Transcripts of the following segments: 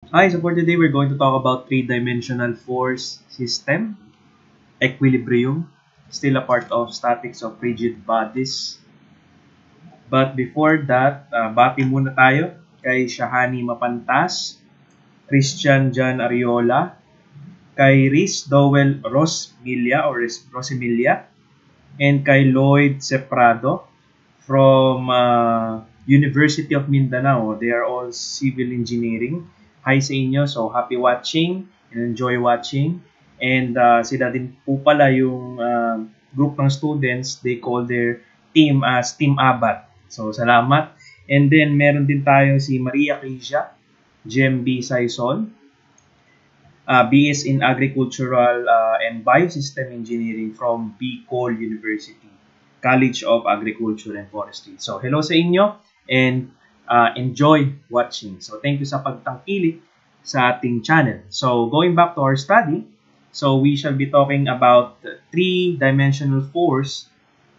Hi, so for today we're going to talk about three-dimensional force system, equilibrium, still a part of statics of rigid bodies. But before that, bati muna tayo kay Shahani Mapantas, Christian John Ariola, kay Riz Dowell Rosemilia, and kay Lloyd Seprado from University of Mindanao. They are all civil engineering. Hi sa inyo. So, happy watching and enjoy watching. And sila din po pala yung group ng students. They call their team as Team Abat. So, salamat. And then, meron din tayo si Maria Crisia, GMB Saison, BS in Agricultural and Biosystem Engineering from Bicol University, College of Agriculture and Forestry. So, hello sa inyo and enjoy watching. So, thank you sa pagtangkilik sa ating channel. So, going back to our study, so we shall be talking about three-dimensional force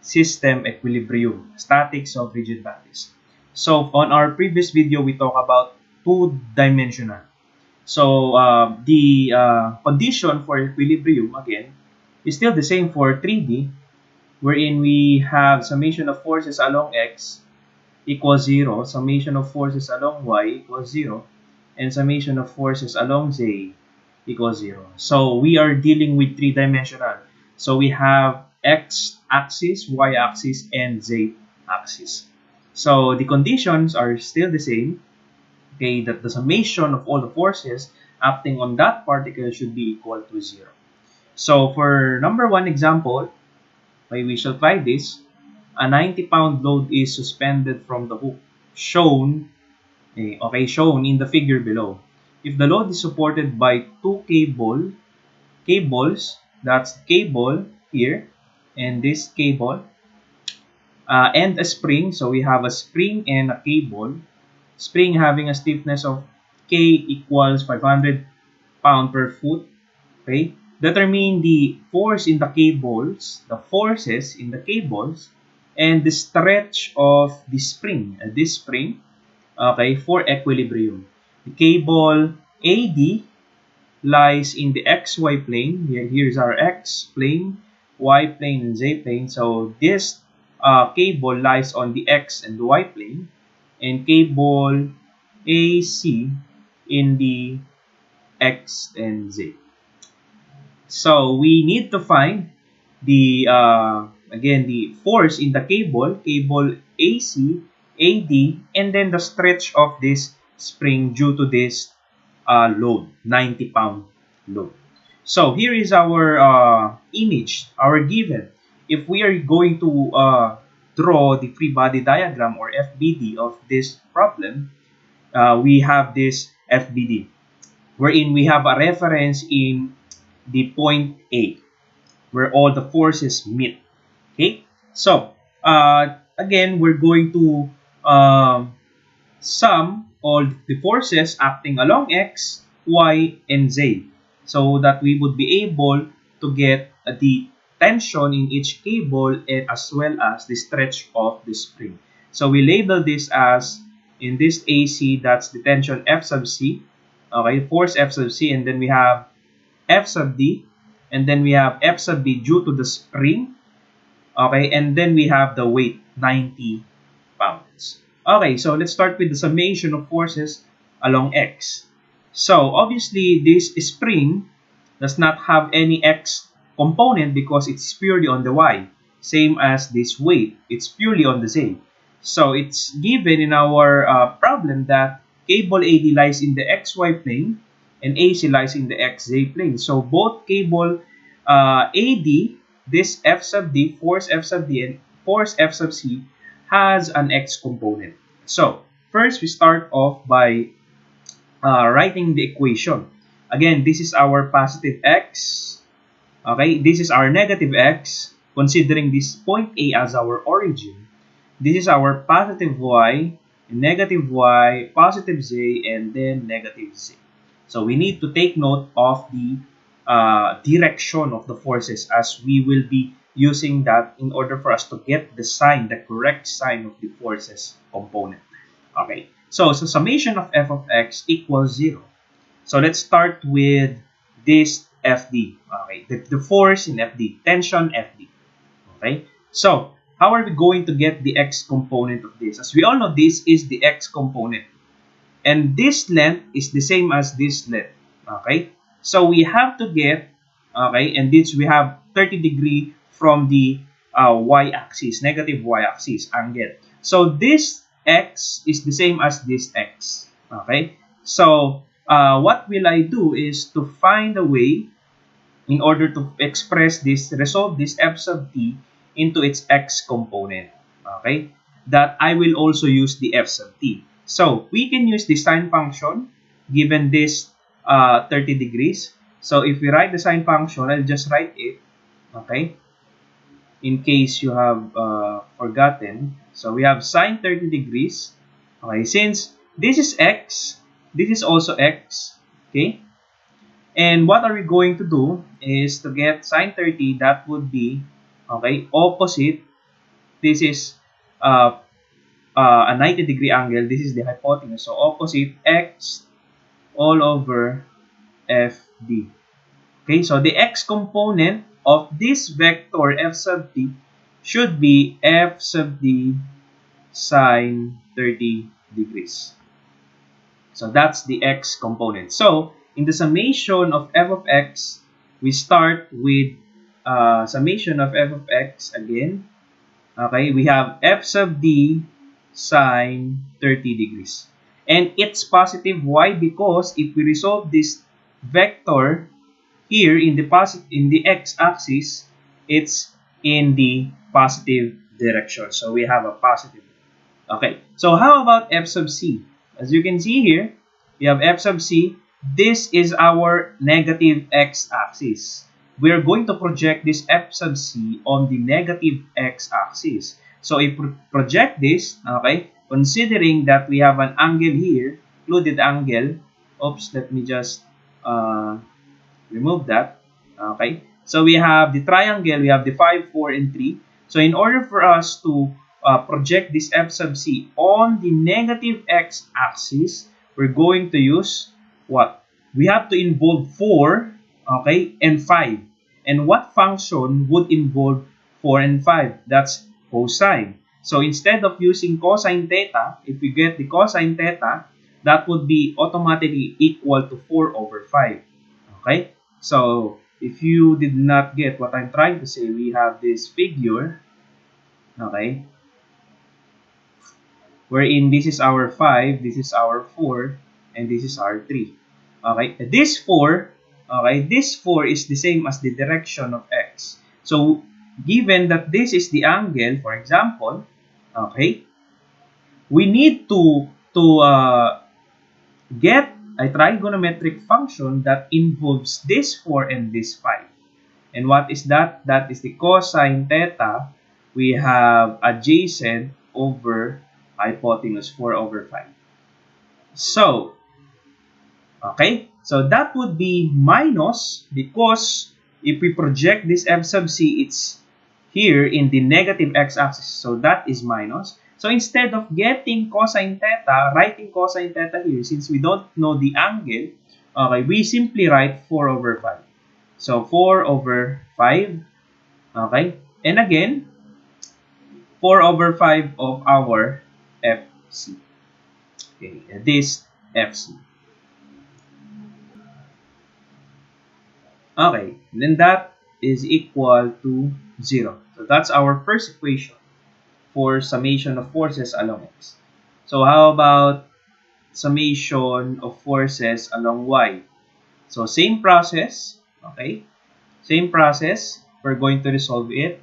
system equilibrium, statics of rigid bodies. So, on our previous video, we talked about two-dimensional. So, the condition for equilibrium, again, is still the same for 3D, wherein we have summation of forces along x equals 0, summation of forces along y equals 0, and summation of forces along z equals 0. So, we are dealing with three-dimensional. So, we have x-axis, y-axis, and z-axis. So, the conditions are still the same. Okay, that the summation of all the forces acting on that particle should be equal to 0. So for number one example, we shall try this. A 90-pound load is suspended from the hook, shown in the figure below. If the load is supported by two cables, that's the cable here, and this cable, and a spring, so we have a spring and a cable, spring having a stiffness of K equals 500 pound per foot. Okay, determine the force in the cables, the forces in the cables, and the stretch of the spring. This spring, okay, for equilibrium. The cable AD lies in the XY plane. Here's our X plane, Y plane, and Z plane. So this cable lies on the X and the Y plane, and cable AC in the X and Z. So we need to find the again the force in the cable AC, AD, and then the stretch of this spring due to this load, 90-pound load. So here is our image, our given. If we are going to draw the free body diagram or FBD of this problem, we have this FBD, wherein we have a reference in the point A, where all the forces meet. Okay, so again, we're going to sum all the forces acting along X, Y, and Z, so that we would be able to get the tension in each cable and as well as the stretch of the spring. So we label this as, in this AC, that's the tension F sub C, okay, force F sub C, and then we have F sub D, and then we have F sub B due to the spring, okay, and then we have the weight, 90 pounds. Okay, so let's start with the summation of forces along X. So obviously this spring does not have any X component because it's purely on the Y, same as this weight, it's purely on the Z. So it's given in our problem that cable AD lies in the XY plane and AC lies in the XZ plane. So both cable AD, this F sub D, force F sub D, and force F sub C has an X component. So first we start off by writing the equation. Again, this is our positive X. Okay, this is our negative X, considering this point A as our origin. This is our positive Y, negative Y, positive Z, and then negative Z. So we need to take note of the direction of the forces, as we will be using that in order for us to get the sign, the correct sign of the forces component. Okay, so summation of f of x equals 0. So let's start with this FD. Okay, the force in FD, tension FD. Okay, so how are we going to get the X component of this? As we all know, this is the X component. And this length is the same as this length. Okay, so we have to get, okay, and this we have 30 degree from the y-axis, negative y-axis angle. So this X is the same as this X. Okay, so what will I do is to find a way in order to express this, resolve this f sub t into its X component. Okay, that I will also use the f sub t. So we can use the sine function given this 30 degrees. So if we write the sine function, I'll just write it, okay, in case you have forgotten. So we have sine 30 degrees. Okay, since this is x, this is also x, okay? And what are we going to do is to get sine 30, that would be, okay, opposite. This is a 90-degree angle. This is the hypotenuse. So opposite x all over FD. Okay, so the X component of this vector f sub t should be f sub d sine 30 degrees. So that's the X component. So in the summation of f of x, we start with summation of f of x again. Okay, we have f sub d sine 30 degrees. And it's positive. Why? Because if we resolve this vector here in the x-axis, it's in the positive direction. So we have a positive. Okay, so how about f sub c? As you can see here, we have f sub c. This is our negative x-axis. We are going to project this f sub c on the negative x-axis. So if we project this, okay, considering that we have an angle here, included angle, oops, let me just remove that, okay. So we have the triangle, we have the 5, 4, and 3. So in order for us to project this f sub c on the negative x-axis, we're going to use what? We have to involve 4, okay, and 5. And what function would involve 4 and 5? That's cosine. So instead of using cosine theta, if we get the cosine theta, that would be automatically equal to 4 over 5. Okay? So if you did not get what I'm trying to say, we have this figure, okay, wherein this is our 5, this is our 4, and this is our 3. Okay? This 4, okay, this 4 is the same as the direction of x. So given that this is the angle, for example, okay, we need to get a trigonometric function that involves this 4 and this 5. And what is that? That is the cosine theta. We have adjacent over hypotenuse 4 over 5. So, okay, so that would be minus, because if we project this f sub c, it's here in the negative x-axis, so that is minus. So instead of getting cosine theta, writing cosine theta here, since we don't know the angle, okay, we simply write 4 over 5. So 4 over 5, okay, and again, 4 over 5 of our FC. Okay, this FC. Okay, then that is equal to 0. So that's our first equation for summation of forces along x. So how about summation of forces along y? So same process, okay? Same process, we're going to resolve it.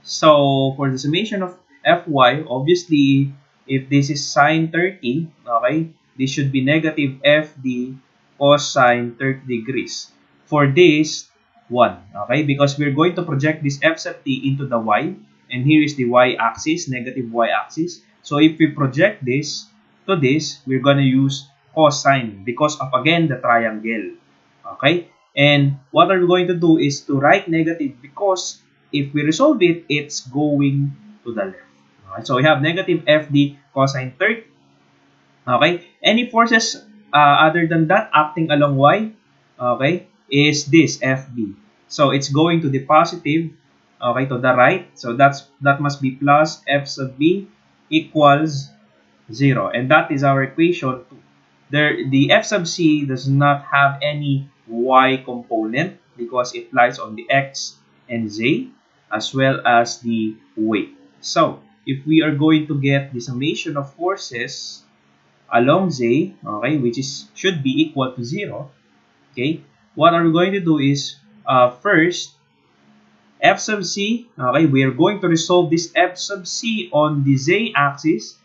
So for the summation of Fy, obviously, if this is sine 30, okay, this should be negative Fd cosine 30 degrees. For this, 1, okay, because we're going to project this f sub t into the y, and here is the y-axis, negative y-axis. So if we project this to this, we're going to use cosine because of, again, the triangle, okay? And what are we going to do is to write negative, because if we resolve it, it's going to the left. Okay? So we have negative Fd cosine 30. Okay? Any forces other than that, acting along Y, okay, is this FB. So it's going to the positive, okay, to the right. So that must be plus F sub B equals 0. And that is our equation 2. The F sub C does not have any Y component because it lies on the X and Z as well as the weight. So, if we are going to get the summation of forces along Z, okay, which should be equal to 0, okay, what are we going to do is, first, F sub C, okay, we are going to resolve this F sub C on the Z axis,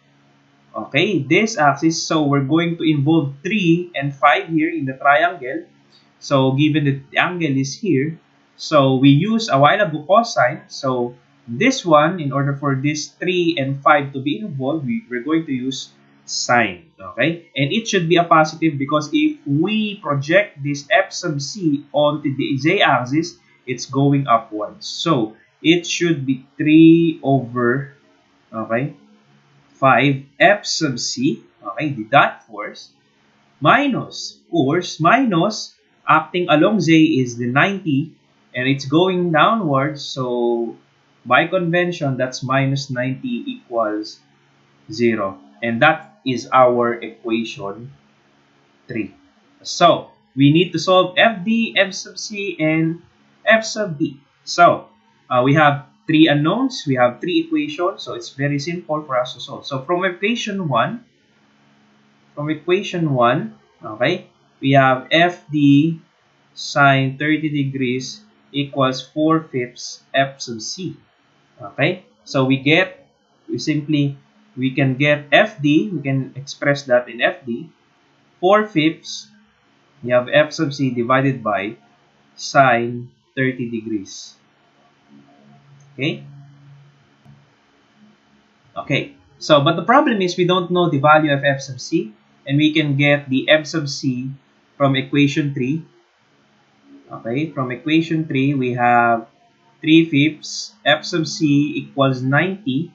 okay, this axis. So we're going to involve 3 and 5 here in the triangle. So given that the angle is here, so we use a while ago cosine. So this one, in order for this 3 and 5 to be involved, we're going to use sine, okay? And it should be a positive because if we project this F sub C onto the z-axis, it's going upwards. So it should be 3 over, okay, 5 F sub C, okay, the dot force, minus, of course, minus, acting along Z is the 90, and it's going downwards, so by convention, that's minus 90 equals 0. And that is our equation 3. So, we need to solve FD, F sub C, and F sub D. So, we have 3 unknowns, we have 3 equations, so it's very simple for us to solve. So, from equation 1, okay, we have FD sine 30 degrees equals 4/5 F sub C. Okay, so we can get FD, we can express that in FD, 4/5, we have F sub C divided by sine 30 degrees. Okay? Okay, so but the problem is we don't know the value of F sub C, and we can get the F sub C from equation 3. Okay, from equation 3, we have 3/5 F sub C equals 90.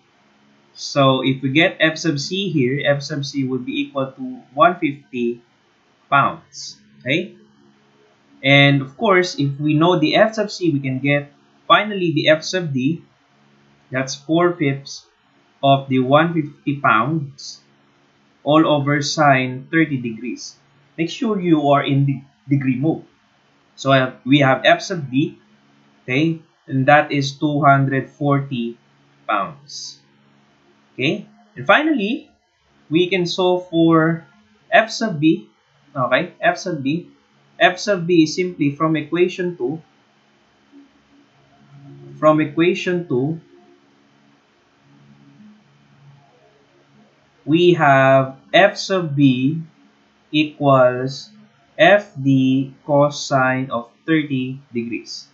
So if we get F sub C here, F sub C would be equal to 150 pounds. Okay? And of course, if we know the F sub C, we can get finally the F sub D. That's 4/5 of the 150 pounds all over sine 30 degrees. Make sure you are in the degree mode. So we have F sub D, okay, and that is 240 pounds. Okay, and finally, we can solve for F sub B. Okay, F sub B. F sub B is simply from equation 2. From equation 2, we have F sub B equals FD cosine of 30 degrees.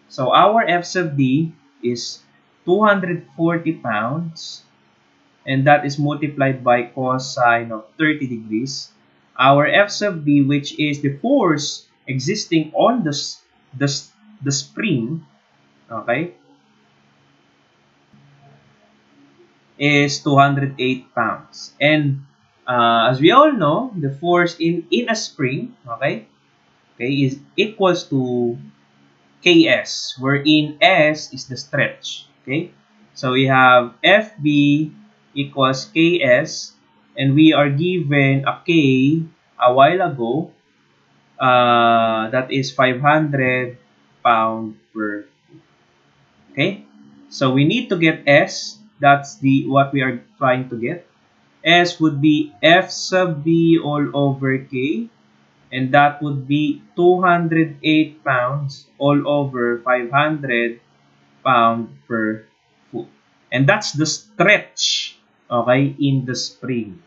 So our F sub D is 240 pounds, and that is multiplied by cosine of 30 degrees. Our F sub B, which is the force existing on the spring, okay, is 208 pounds. And as we all know, the force in a spring, okay, is equals to Ks, wherein S is the stretch. Okay, so we have FB equals Ks, and we are given a K a while ago, that is 500 pound per. Okay, so we need to get S. That's what we are trying to get. S would be F sub B all over K, and that would be 208 pounds all over 500 pound per foot. And that's the stretch, okay, in the spring.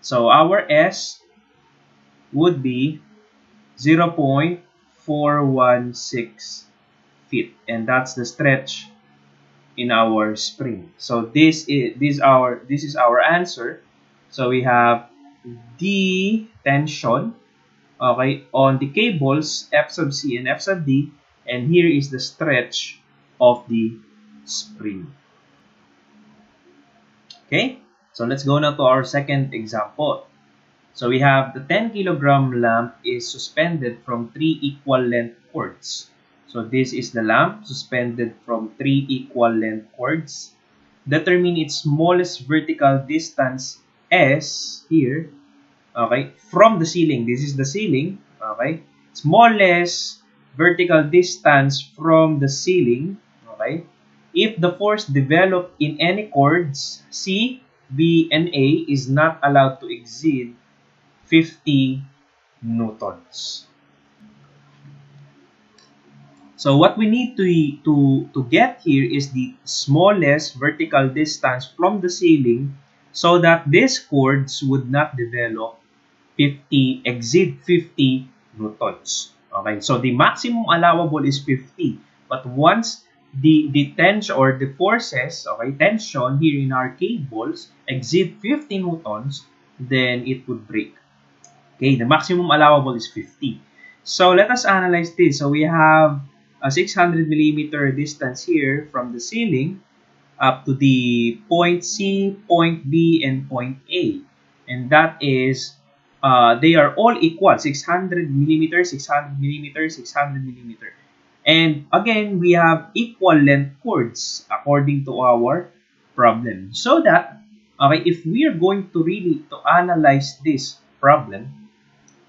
So our S would be 0.416 feet, and that's the stretch in our spring. So this is our answer. So we have the tension, okay, on the cables F sub C and F sub D, and here is the stretch of the spring. Okay, so let's go now to our second example. So we have the 10 kilogram lamp is suspended from 3 equal length cords. So this is the lamp suspended from 3 equal length cords. Determine its smallest vertical distance S here, okay, from the ceiling. This is the ceiling, okay. Smallest vertical distance from the ceiling, okay. If the force developed in any chords C, B, and A is not allowed to exceed 50 newtons. So what we need to get here is the smallest vertical distance from the ceiling so that these chords would not exceed 50 newtons. Okay, so the maximum allowable is 50. But once the tension or the forces, okay, tension here in our cables exceed 50 newtons, then it would break. Okay, the maximum allowable is 50. So let us analyze this. So we have a 600 millimeter distance here from the ceiling up to the point C, point B, and point A. And that is, they are all equal, 600 millimeter, 600 millimeter, 600 millimeter. And again, we have equal length chords according to our problem. So that, okay, if we are going to really to analyze this problem,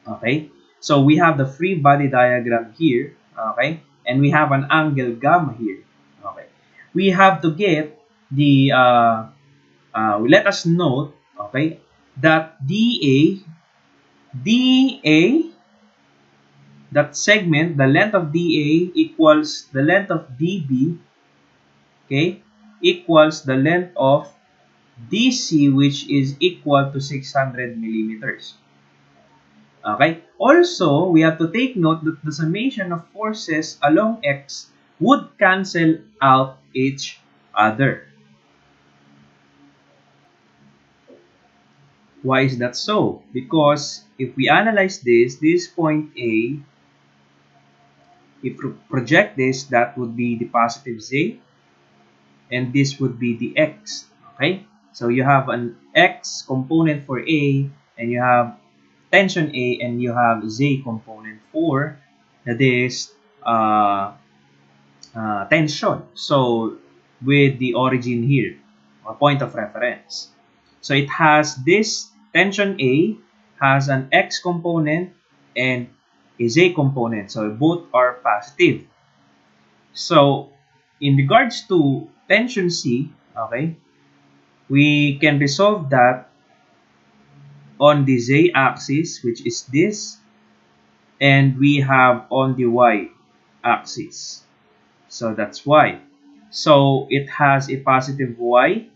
okay, so we have the free body diagram here, okay, and we have an angle gamma here, okay. We have to get the, let us note, okay, that DA, that segment, the length of DA equals the length of DB, okay, equals the length of DC, which is equal to 600 millimeters. Okay. Also, we have to take note that the summation of forces along X would cancel out each other. Why is that so? Because if we analyze this point A, if we project this, that would be the positive Z, and this would be the X. Okay. So you have an X component for A, and you have tension A, and you have Z component for this tension. So with the origin here, or point of reference. So it has this tension A has an X component and a Z component. So both are positive. So in regards to tension C, okay, we can resolve that on the Z axis, which is this, and we have on the Y axis. So that's Y. So it has a positive Y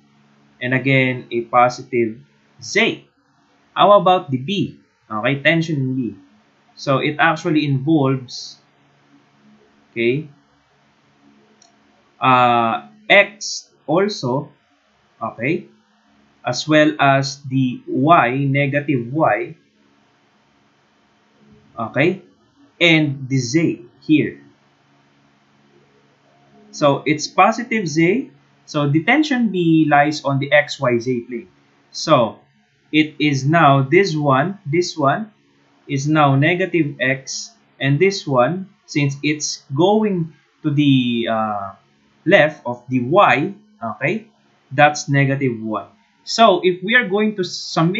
and again a positive Z. How about the B? Okay, tension B. So it actually involves, okay, X also, okay, as well as the Y, negative Y, okay, and the Z here. So it's positive Z. So the tension B lies on the XYZ plane. So it is now this one is now negative X, and this one, since it's going to the left of the Y, okay, that's negative 1. So if we are going to sum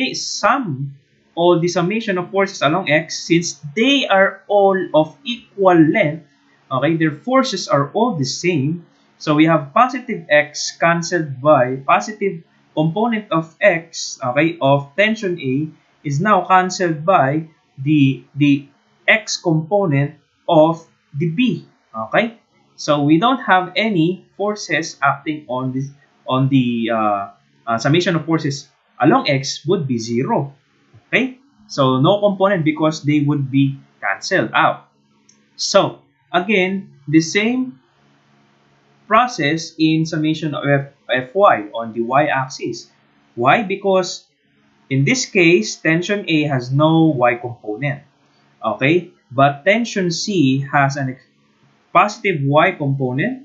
all the summation of forces along X, since they are all of equal length, okay, their forces are all the same. So we have positive X cancelled by positive component of X, okay, of tension A is now cancelled by the X component of the B, okay. So we don't have any forces acting on this, on the summation of forces along X would be 0, okay. So no component because they would be cancelled out. So again, the same process in summation of Fy on the y-axis. Why? Because in this case, tension A has no y component, okay? But tension C has a positive y component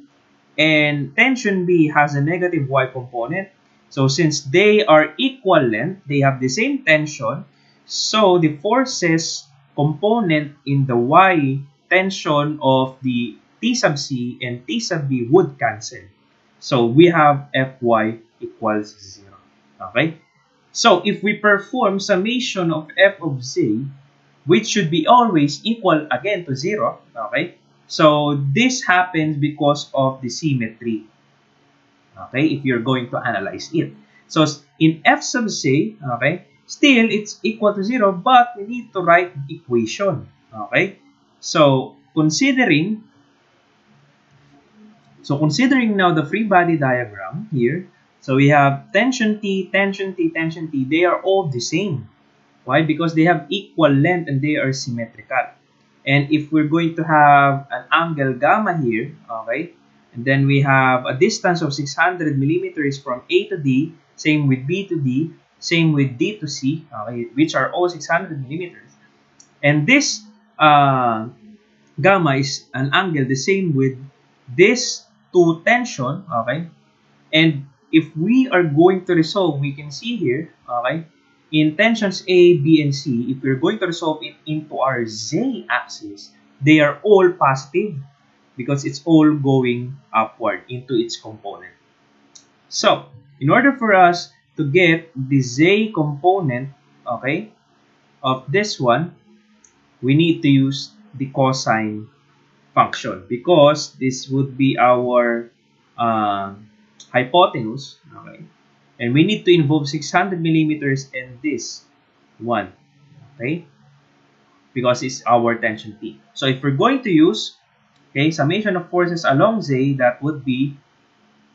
and tension B has a negative y component. So since they are equal length, they have the same tension, So the forces component in the y tension of the T sub C and T sub B would cancel. So we have Fy equals 0. Okay? So if we perform summation of f of z, which should be always equal again to 0, okay? So this happens because of the symmetry. Okay, if you're going to analyze it. So in f sub z, okay, still it's equal to 0, but we need to write the equation. Okay? So considering now the free body diagram here, so we have tension T, tension T, tension T, they are all the same. Why? Because they have equal length and they are symmetrical. And if we're going to have an angle gamma here, okay, and then we have a distance of 600 millimeters from A to D, same with B to D, same with D to C, okay, which are all 600 millimeters. And this gamma is an angle the same with this two tension, okay? And if we are going to resolve, we can see here, okay, in tensions A, B, and C, if we're going to resolve it into our Z axis, they are all positive because it's all going upward into its component. So, in order for us to get the Z component, okay, of this one, we need to use the cosine function because this would be our hypotenuse, okay, and we need to involve 600 millimeters in this one, okay, because it's our tension T. So if we're going to use, okay, summation of forces along Z, that would be,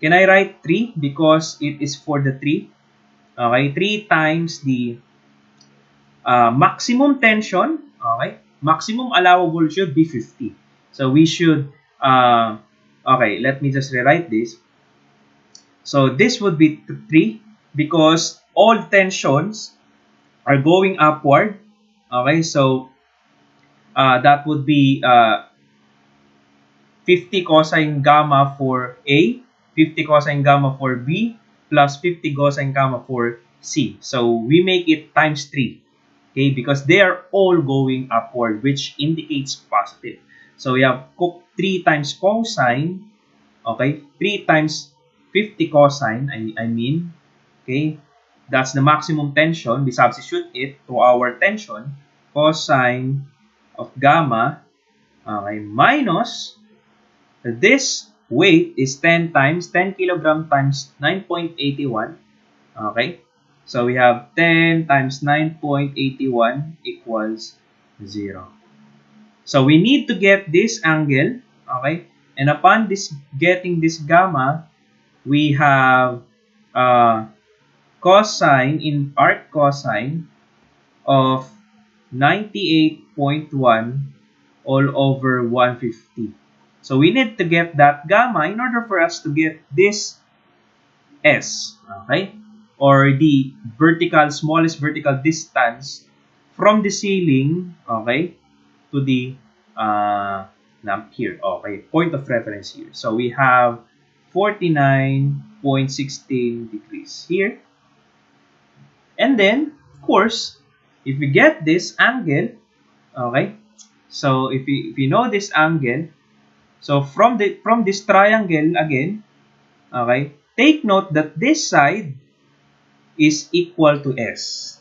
can I write 3 because it is for the 3, okay, 3 times the maximum tension, okay, maximum allowable should be 50. So we should, okay, let me just rewrite this. So this would be 3 because all tensions are going upward. Okay, so that would be 50 cosine gamma for A, 50 cosine gamma for B, plus 50 cosine gamma for C. So we make it times 3. Okay, because they are all going upward, which indicates positive. So we have 3 times cosine, okay, 3 times 50 cosine, I mean, okay, that's the maximum tension. We substitute it to our tension, cosine of gamma, okay, minus this weight is 10 times 10 kilogram times 9.81, okay. So we have 10 times 9.81 equals 0. So we need to get this angle, okay, and upon getting this gamma, we have cosine, in arc cosine of 98.1 all over 150. So we need to get that gamma in order for us to get this S, okay, or the smallest vertical distance from the ceiling, okay, to the here, okay, point of reference here. So we have 49.16 degrees here. And then, of course, if we get this angle, okay, so if you know this angle, so from this triangle again, okay, take note that this side is equal to S.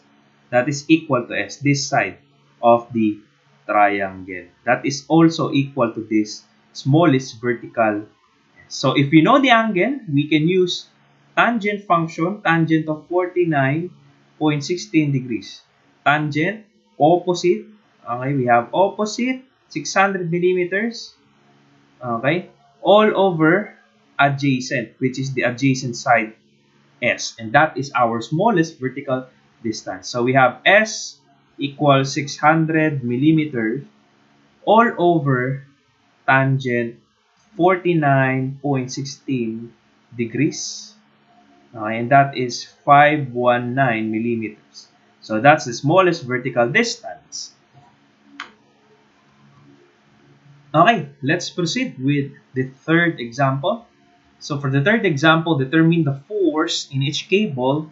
That is equal to S, this side of the triangle. That is also equal to this smallest vertical. So if we know the angle, we can use tangent function, tangent of 49.16 degrees. Tangent, opposite, okay, we have opposite, 600 millimeters, okay, all over adjacent, which is the adjacent side, S. And that is our smallest vertical distance. So we have S equals 600 millimeters all over tangent 49.16 degrees. And that is 519 millimeters. So that's the smallest vertical distance. Okay, let's proceed with the third example. So for the third example, determine the force in each cable,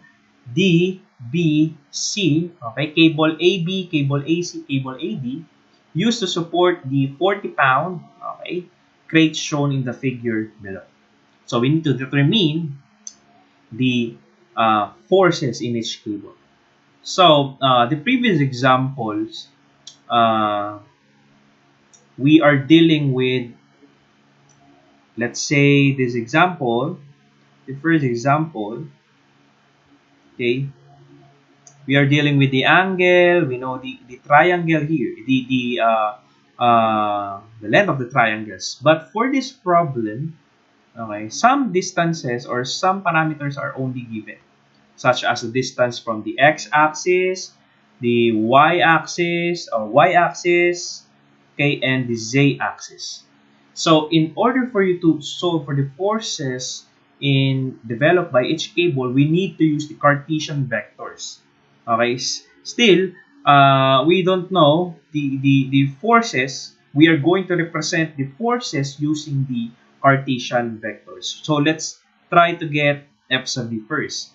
D, B, C, okay, cable AB, cable AC, cable AD, used to support the 40-pound, okay, crate shown in the figure below. So we need to determine the forces in each cable. So the previous examples, we are dealing with, let's say this example, the first example, okay, we are dealing with the angle, we know the triangle here, the length of the triangles. But for this problem, okay, some distances or some parameters are only given, such as the distance from the x-axis, the y-axis or y-axis, okay, and the z-axis. So in order for you to solve for the forces developed by each cable, we need to use the Cartesian vectors. Okay, still, we don't know the forces. We are going to represent the forces using the Cartesian vectors. So let's try to get F sub B first.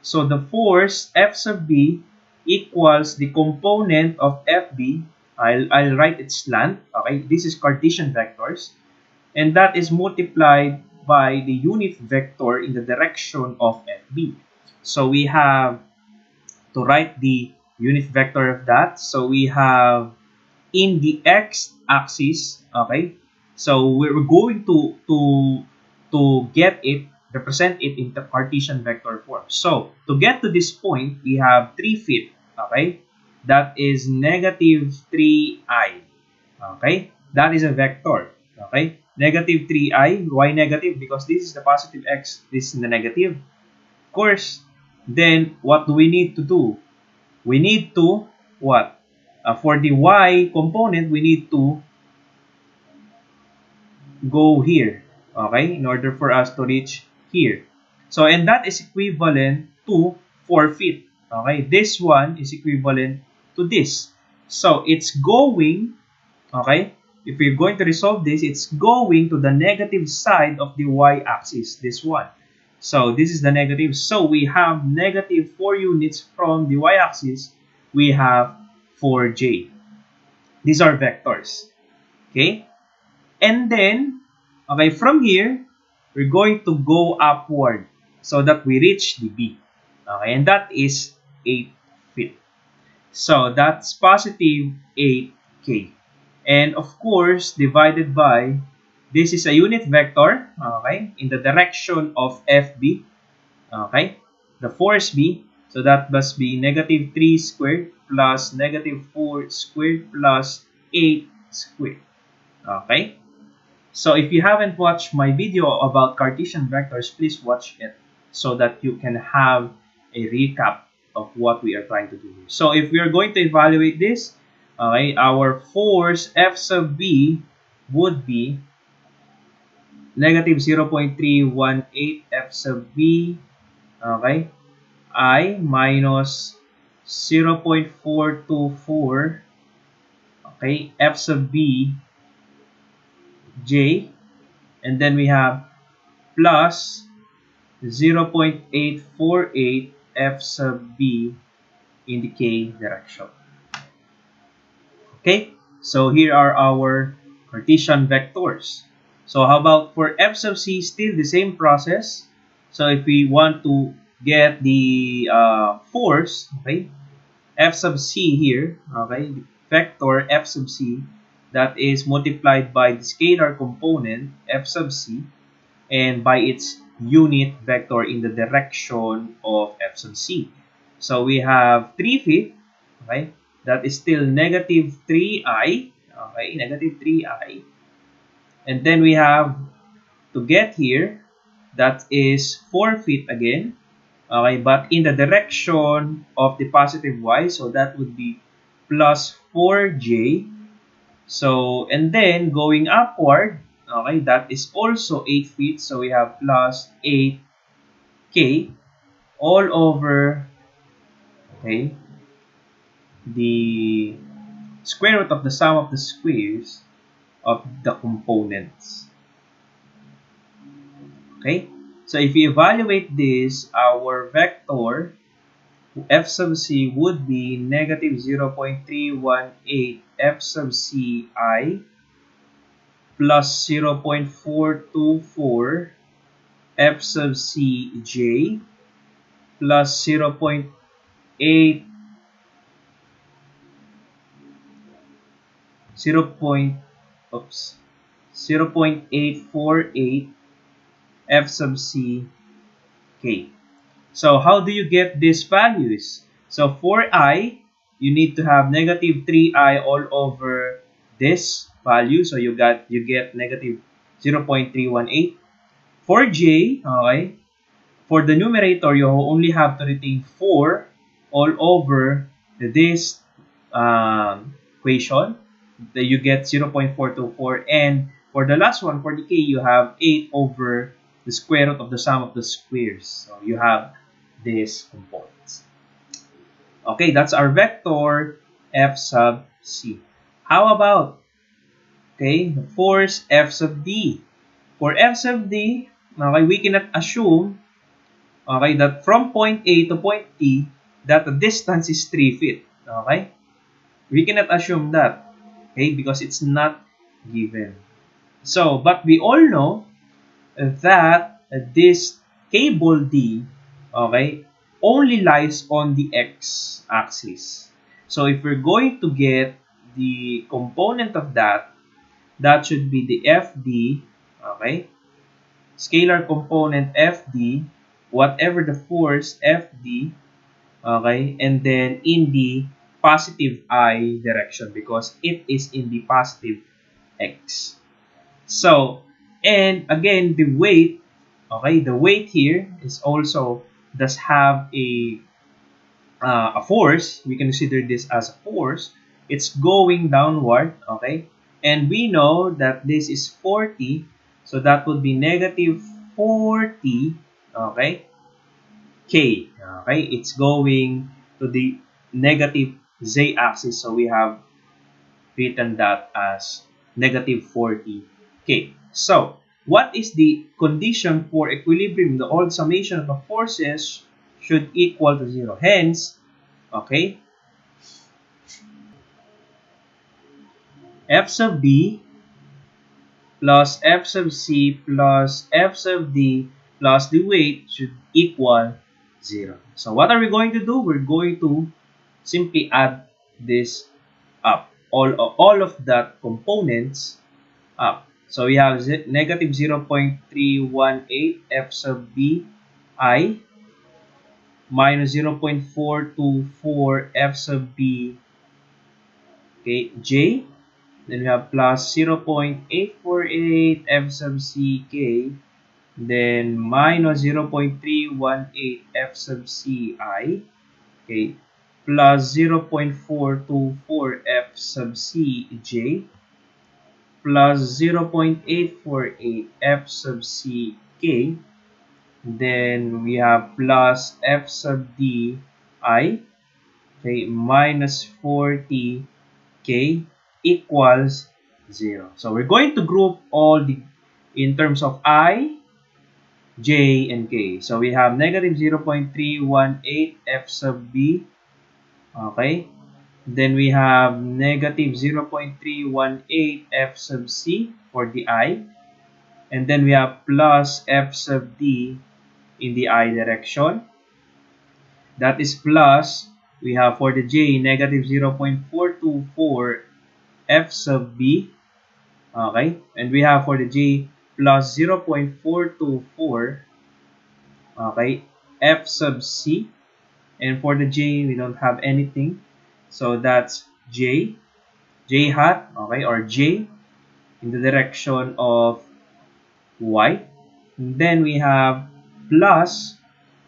So the force F sub B equals the component of FB. I'll write its slant. Okay, this is Cartesian vectors, and that is multiplied by the unit vector in the direction of FB. So we have to write the unit vector of that. So we have in the x-axis, okay. So we're going to get it, represent it in the Cartesian vector form. So to get to this point, we have 3 feet, okay. That is negative 3i, okay. That is a vector, okay. Negative 3i. Why negative? Because this is the positive x, this is the negative. Of course, then what do we need to do? We need to what? For the y component, we need to go here, okay, in order for us to reach here. So, and that is equivalent to 4 feet, okay. This one is equivalent to this. So, it's going, okay, if we're going to resolve this, it's going to the negative side of the y-axis, this one. So, this is the negative. So, we have negative 4 units from the y-axis. We have 4j. These are vectors, okay? And then, okay, from here, we're going to go upward so that we reach the B. Okay, and that is 8 feet. So, that's positive 8k. And of course, divided by, this is a unit vector, okay, in the direction of FB, okay, the force B. So, that must be negative 3 squared plus negative 4 squared plus 8 squared. Okay? So if you haven't watched my video about Cartesian vectors, please watch it so that you can have a recap of what we are trying to do here. So if we are going to evaluate this, okay, our force F sub B would be negative 0.318 F sub B, okay, I minus 0.424, okay, F sub B J, and then we have plus 0.848 F sub B in the K direction. Okay, so here are our Cartesian vectors. So how about for F sub C, still the same process. So if we want to get the force, okay, F sub C here, okay, the vector F sub C, that is multiplied by the scalar component F sub C and by its unit vector in the direction of F sub C. So we have 3 feet, okay, that is still negative 3i, okay, negative 3i. And then we have to get here, that is 4 feet again, okay, but in the direction of the positive y, so that would be plus 4j. So, and then going upward, okay, that is also 8 feet, so we have plus 8k all over, okay, the square root of the sum of the squares of the components. Okay, so if we evaluate this, our vector F sub c would be negative 0.318 F sub c I plus 0.424 F sub c j plus 0.8 0.848 F sub c k. So how do you get these values? So for I, you need to have negative 3i all over this value. So you get negative 0.318. For j, okay, for the numerator, you only have to retain 4 all over this equation. You get 0.424. And for the last one, for the k, you have 8 over the square root of the sum of the squares. So you have these components. Okay, that's our vector f sub c. How about, okay, the force f sub d? For f sub d, okay, we cannot assume, okay, that from point A to point T, that the distance is 3 feet. Okay? We cannot assume that, okay, because it's not given. So, but we all know that this cable D, okay, only lies on the x-axis. So, if we're going to get the component of that, that should be the FD, okay, scalar component FD, whatever the force FD, okay, and then in the positive I direction because it is in the positive X. So, and again, the weight, okay, the weight here is also does have a force. We can consider this as a force. It's going downward, okay, and we know that this is 40, so that would be negative 40, okay, k, okay, it's going to the negative z-axis, so we have written that as negative 40k. So, what is the condition for equilibrium? The old summation of the forces should equal to 0. Hence, okay, F sub B plus F sub C plus F sub D plus the weight should equal 0. So, what are we going to do? We're going to simply add this up. All of that components up. So we have negative 0.318 F sub B I minus 0.424 F sub B, okay, J. Then we have plus 0.848 F sub C K. Then minus 0.318 F sub C I. Okay, plus 0.424 F sub C J plus 0.848 F sub C K. Then we have plus F sub D I, okay, minus 40 K equals 0. So we're going to group all the in terms of I, J, and K. So we have negative 0.318 F sub B, okay. Then we have negative 0.318 F sub C for the I. And then we have plus F sub D in the I direction. That is plus, we have for the J, negative 0.424 F sub B. Okay. And we have for the J, plus 0.424, okay, F sub C. And for the J, we don't have anything. So that's J hat, okay, or J in the direction of Y. And then we have plus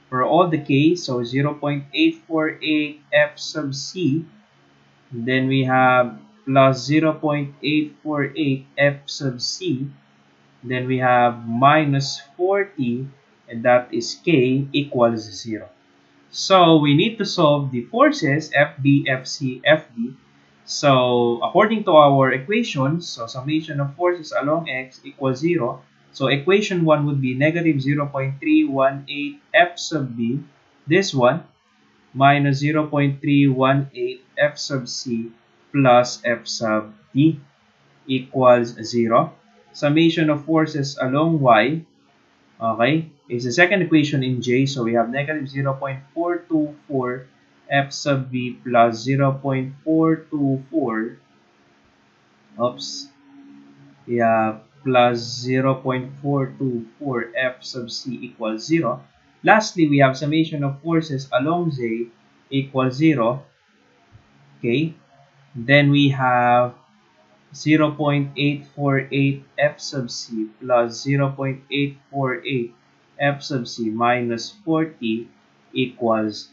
for all the K, so 0.848 F sub C. And then we have plus 0.848 F sub C. Then we have minus 40, and that is K equals 0. So we need to solve the forces FB, FC, FD. So according to our equations, so summation of forces along X equals 0. So equation 1 would be negative 0.318 F sub B, this one, minus 0.318 f sub c plus f sub d equals 0. Summation of forces along y, okay, is the second equation in J. So we have negative 0.424 f sub b plus 0.424, oops, yeah, plus 0.424 f sub c equals 0. Lastly, we have summation of forces along J equals 0. Okay, then we have 0.848 f sub c plus 0.848 f sub c minus 40 equals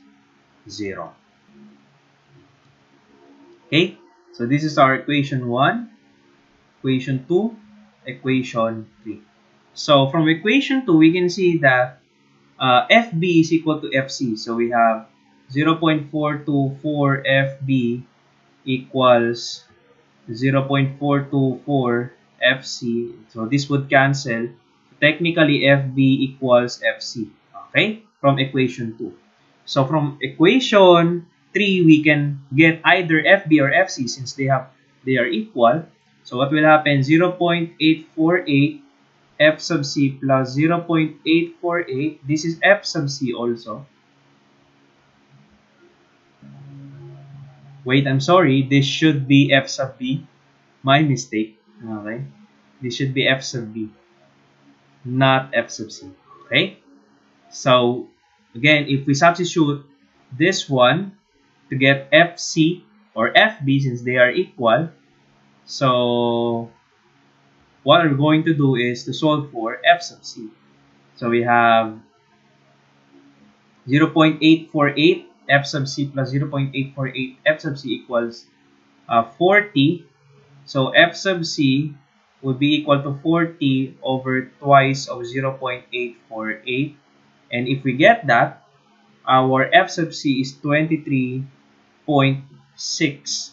0. Okay, so this is our equation 1, equation 2, equation 3. So from equation 2, we can see that FB is equal to FC. So we have 0.424 FB equals 0.424 FC. So this would cancel. Technically, FB equals FC. Okay? From equation 2. So from equation 3, we can get either FB or FC since they are equal. So what will happen? 0.848 f sub c plus 0.848. This is f sub c also. Wait, I'm sorry. This should be f sub b. My mistake. Okay? This should be f sub b, not f sub c. Okay? So, again, if we substitute this one to get fc or fb since they are equal, so what we're going to do is to solve for f sub c. So we have 0.848 f sub c plus 0.848 f sub c equals 40. So f sub c would be equal to 40 over twice of 0.848. And if we get that, our f sub c is 23.6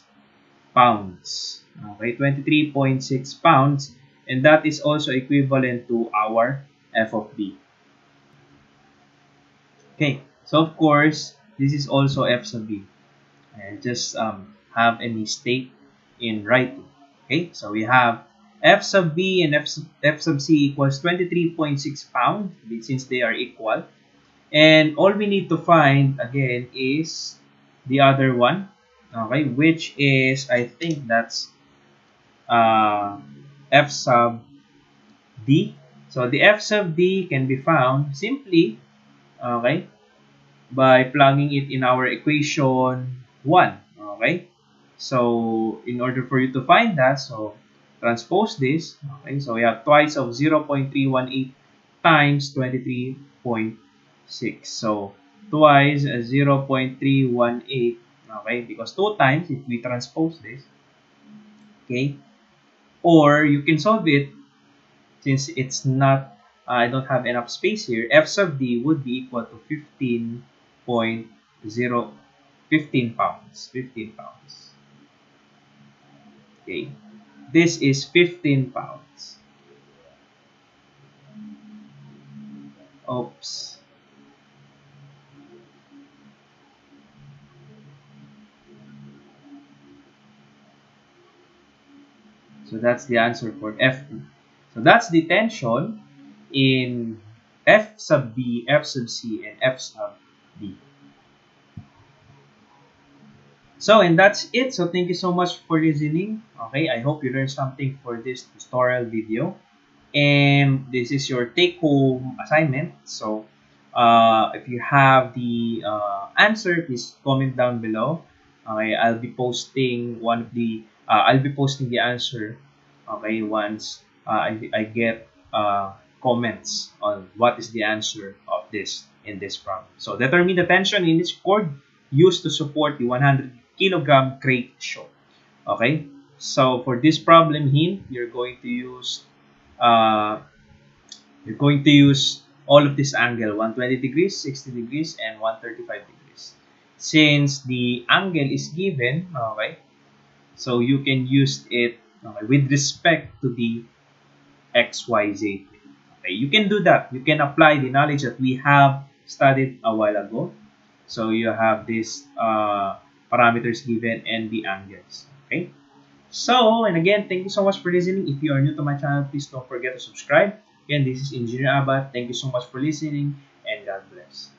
pounds. Okay, 23.6 pounds. And that is also equivalent to our f of b. Okay, so of course, this is also f sub b. I just have a mistake in writing. Okay, so we have f sub b and f sub c equals 23.6 pounds since they are equal. And all we need to find again is the other one, okay, which is, I think that's f sub d. So the f sub d can be found simply, okay, by plugging it in our equation 1. Okay, so in order for you to find that, so transpose this. Okay, so we have twice of 0.318 times 23.6. So twice 0.318. Okay, because 2 times if we transpose this. Okay, or you can solve it since it's not, I don't have enough space here. F sub d would be equal to 15 pounds. 15 pounds. Okay, this is 15 pounds. Oops. So that's the answer for F2. So that's the tension in F sub B, F sub C, and F sub D. So, and that's it. So, thank you so much for listening. Okay, I hope you learned something for this tutorial video. And this is your take-home assignment. So, if you have the answer, please comment down below. Okay, I'll be posting the answer. Okay, once I get comments on what is the answer of this in this problem. So, determine the tension in each cord used to support the 100-kilogram crate show. Okay, so for this problem hint, uh, you're going to use all of this angle, 120 degrees, 60 degrees, and 135 degrees. Since the angle is given, okay, so you can use it, okay, with respect to the XYZ. Okay, you can do that. You can apply the knowledge that we have studied a while ago. So you have these parameters given and the angles. Okay. So, and again, thank you so much for listening. If you are new to my channel, please don't forget to subscribe. Again, this is Engineer Abad. Thank you so much for listening, and God bless.